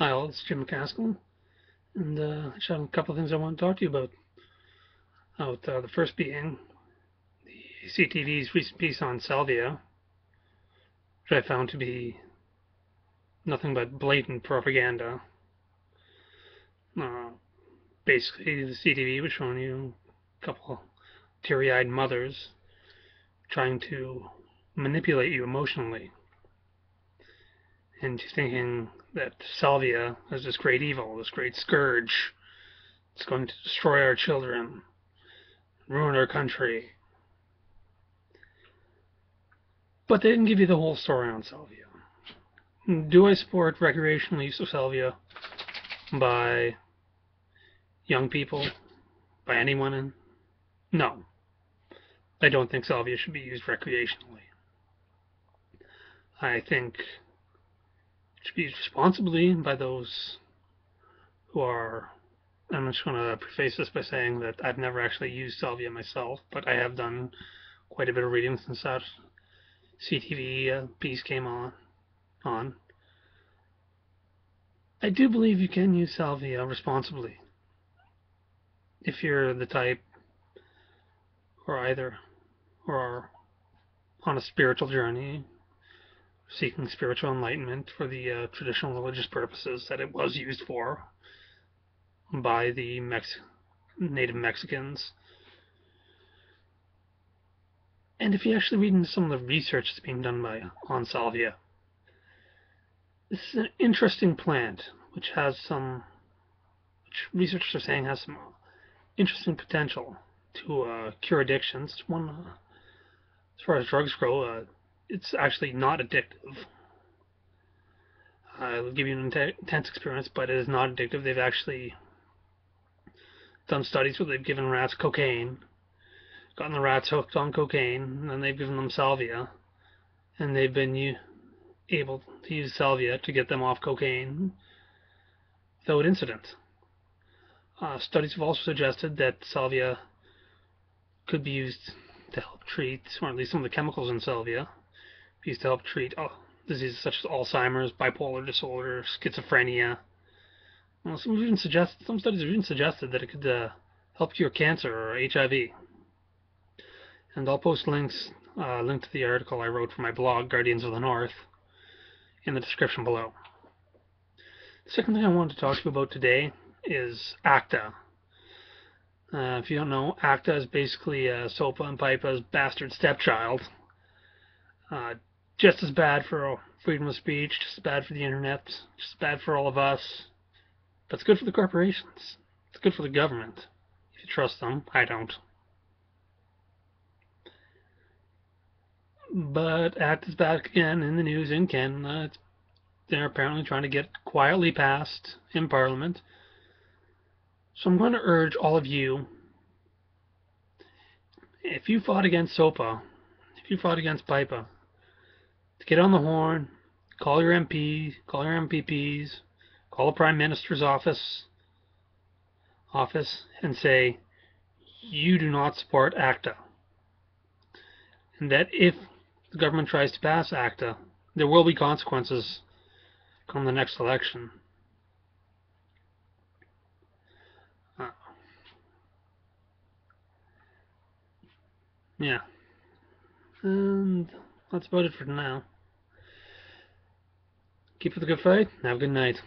Hi all, it's Jim McCaskill, and I just have a couple of things I want to talk to you about. The first being the CTV's recent piece on Salvia, which I found to be nothing but blatant propaganda. Uh, Basically, the CTV was showing you a couple teary-eyed mothers trying to manipulate you emotionally into thinking that Salvia is this great evil, this great scourge. It's going to destroy our children, ruin our country. But they didn't give you the whole story on Salvia. Do I support recreational use of Salvia by young people, by anyone? No. I don't think Salvia should be used recreationally. I think it should be used responsibly by those who are. I'm just going to preface this by saying that I've never actually used Salvia myself, but I have done quite a bit of reading since that CTV piece came on. I do believe you can use Salvia responsibly if you're the type or either or are on a spiritual journey, seeking spiritual enlightenment for the traditional religious purposes that it was used for by the native Mexicans. And if you actually read into some of the research that's being done on salvia, this is an interesting plant which researchers are saying has some interesting potential to cure addictions. As far as drugs go, it's actually not addictive. It'll give you an intense experience, but it is not addictive. They've actually done studies where they've given rats cocaine, gotten the rats hooked on cocaine, and then they've given them salvia, and they've been able to use salvia to get them off cocaine without incident. Studies have also suggested that salvia could be used to help treat, or at least some of the chemicals in salvia, used to help treat diseases such as Alzheimer's, bipolar disorder, schizophrenia. Well, some studies have even suggested that it could help cure cancer or HIV. And I'll post link to the article I wrote for my blog, Guardians of the North, in the description below. The second thing I wanted to talk to you about today is ACTA. If you don't know, ACTA is basically SOPA and PIPA's bastard stepchild. Just as bad for freedom of speech, just as bad for the internet, just as bad for all of us. But it's good for the corporations. It's good for the government. If you trust them, I don't. But ACT is back again in the news in Canada. They're apparently trying to get quietly passed in Parliament. So I'm going to urge all of you, if you fought against SOPA, if you fought against PIPA, to get on the horn, call your MPs, call your MPPs, call the Prime Minister's office, and say, you do not support ACTA. And that if the government tries to pass ACTA, there will be consequences come the next election. Yeah. And that's about it for now. Keep up the good fight. Have a good night.